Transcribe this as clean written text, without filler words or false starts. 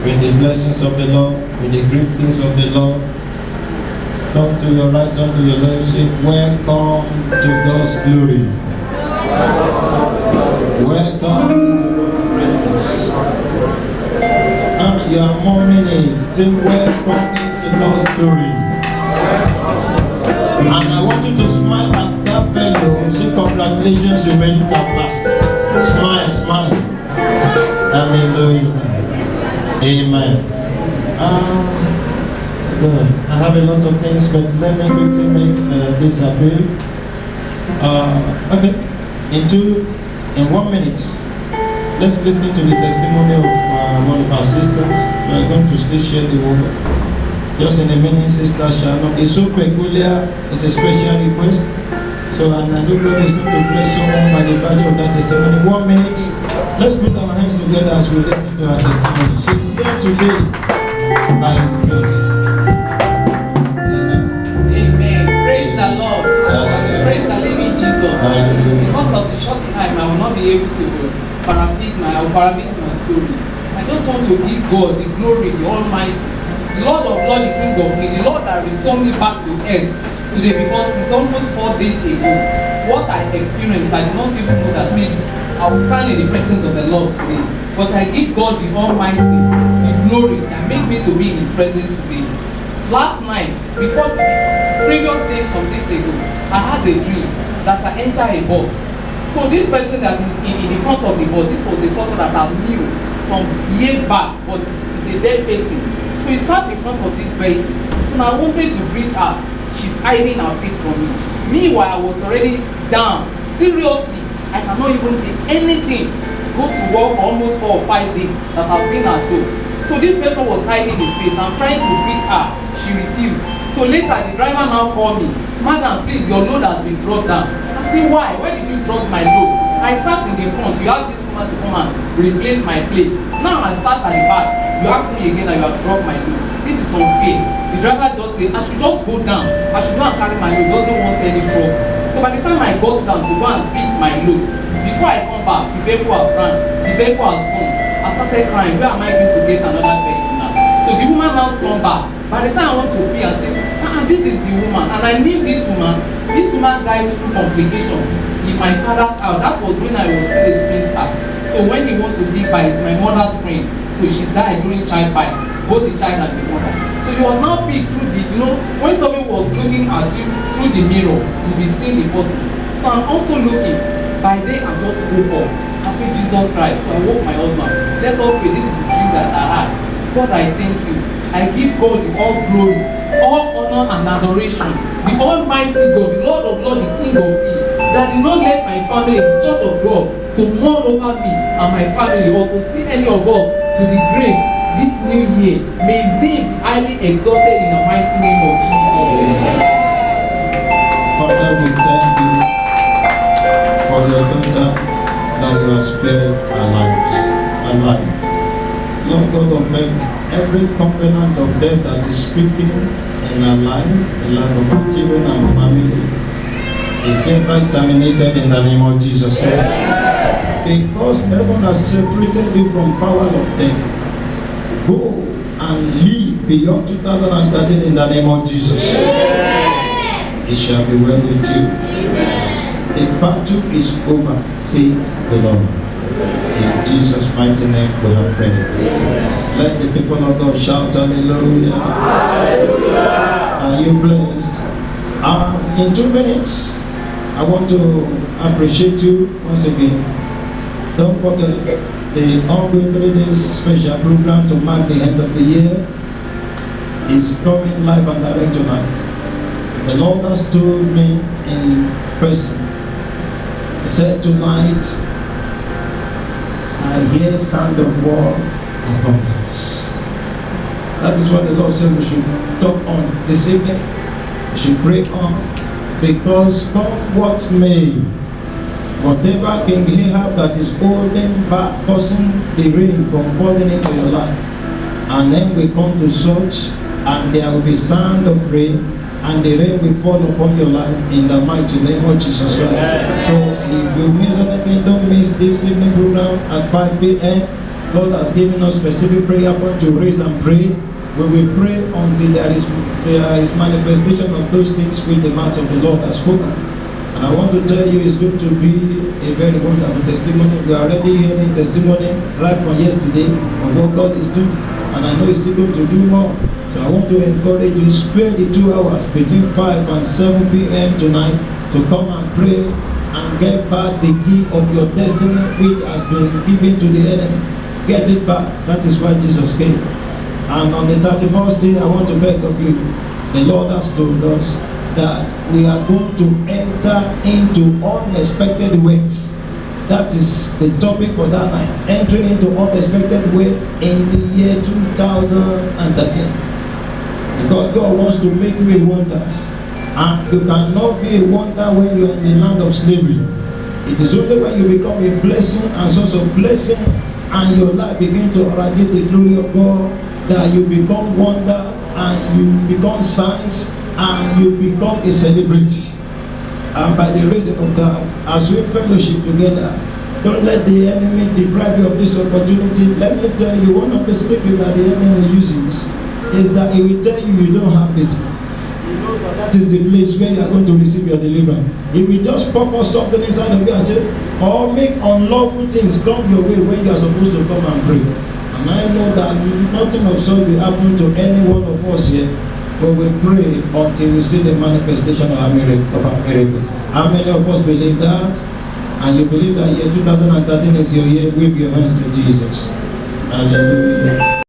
with the blessings of the Lord, with the great things of the Lord. Turn to your right, turn to your left, say, welcome to God's glory. Welcome to God's greatness. You are mourning it. Say, welcome to God's glory. And I want you to smile at that fellow. Say, congratulations, you made it at last. Smile, smile. Hallelujah. Amen. Good. I have a lot of things, but let me quickly make this appeal. Okay. In 1 minute, let's listen to the testimony of one of our sisters. We are going to still share the word. Just in a minute, Sister Shannon. It's so peculiar. It's a special request. So, and I know God is going to bless someone by the virtue of that testimony. 1 minute. Let's put our hands together as we listen to her testimony. She's here today by His grace. Amen. Amen. Praise the Lord. Praise the living Jesus. Because of the short time, I will not be able to paraphrase my story. I just want to give God the glory, the Almighty, the Lord of Lords, the King of Kings, the Lord that returned me back to earth today, because it's almost 4 days ago. What I experienced, I did not even know that maybe I will stand in the presence of the Lord today. But I give God the Almighty, the glory that made me to be in His presence today. Last night, before the previous days from this ago, I had a dream that I entered a bus. So this person that is in the front of the bus, this was a person that I knew some years back, but it's a dead person. So he sat in front of this vehicle. So now I wanted to greet her. She's hiding her face from me. Meanwhile, I was already down. Seriously, I cannot even take anything. Go to work for almost 4 or 5 days that I've been at home. So this person was hiding his face. I'm trying to greet her. She refused. So later, the driver now called me. Madam, please, your load has been dropped down. I said, why? Why did you drop my load? I sat in the front. You asked this woman to come and replace my place. Now I sat at the back. You asked me again that you have dropped my load. This is unfair. The driver just said, I should just go down. I should go and carry my load. Doesn't want any trouble. So by the time I got down to go and pick my load, before I come back, the vehicle has ran. The vehicle has gone. I started crying. Where am I going to get another vehicle now? So the woman now turned back. By the time I want to pay, I said, this is the woman. And I knew this woman. This woman died through complications in my father's house. That was when I was still a spinster. So when he wants to give birth, it's my mother's friend. So she died during childbirth, both the child and the mother. So he was now picked through the, when somebody was looking at you through the mirror, you'll be seeing the person. So I'm also looking. By day, I just woke up. I said, Jesus Christ. So I woke my husband. Let us pray. This is the dream that I had. God, I thank you. I give God the all glory, all honor and adoration. The Almighty God, the Lord of Lords, the King of Kings, that did not let my family, the church of God, to mourn over me and my family, or to see any of us to the grave this new year. May His name be highly exalted in the mighty name of Jesus. Father, we thank you for your daughter that you have spared our lives. Lord God of heaven, every covenant of death that is speaking in our life, the life of our children and family, is ever terminated in the name of Jesus Christ. Because heaven has separated you from power of death. Go and live beyond 2013 in the name of Jesus. It shall be well with you. The battle is over, says the Lord. In Jesus' mighty name we have prayed. Let the people of God shout hallelujah. Hallelujah. Are you blessed? In 2 minutes, I want to appreciate you once again. Don't forget the ongoing 3 days special program to mark the end of the year is coming live and direct tonight. The Lord has told me in person. He said tonight, I hear sound of word abundance. That is what the Lord said we should talk on this evening. We should pray on, because come what may, whatever King Ahab that is holding back, causing the rain from falling into your life, and then we come to search, and there will be sound of rain, and the rain will fall upon your life in the mighty name of Jesus Christ. So if you miss anything, don't miss this evening program at 5 p.m. God has given us specific prayer point to raise and pray. We will pray until there is manifestation of those things which the mouth of the Lord has spoken. And I want to tell you, it's going to be a very wonderful testimony. We are already hearing testimony right from yesterday of what God is doing. And I know He's still going to do more. So I want to encourage you, spare the 2 hours between 5 and 7 p.m. tonight to come and pray and get back the key of your destiny which has been given to the enemy. Get it back. That is why Jesus came. And on the 31st day, I want to beg of you, the Lord has told us that we are going to enter into unexpected weights. That is the topic for that night. Entering into unexpected weight in the year 2013. Because God wants to make you a wonders. And you cannot be a wonder when you are in the land of slavery. It is only when you become a blessing and source of blessing and your life begin to radiate the glory of God, that you become wonder and you become signs and you become a celebrity. And by the reason of that, as we fellowship together, don't let the enemy deprive you of this opportunity. Let me tell you, one of the secrets that the enemy uses is that he will tell you you don't have it. You know that is the place where you are going to receive your deliverance. He will just pop up something inside of you and say, or make unlawful things come your way when you are supposed to come and pray. And I know that nothing of such will happen to any one of us here, but we pray until we see the manifestation of our miracle. How many of us believe that? And you believe that year 2013 is your year? Wave your hands to Jesus. Hallelujah.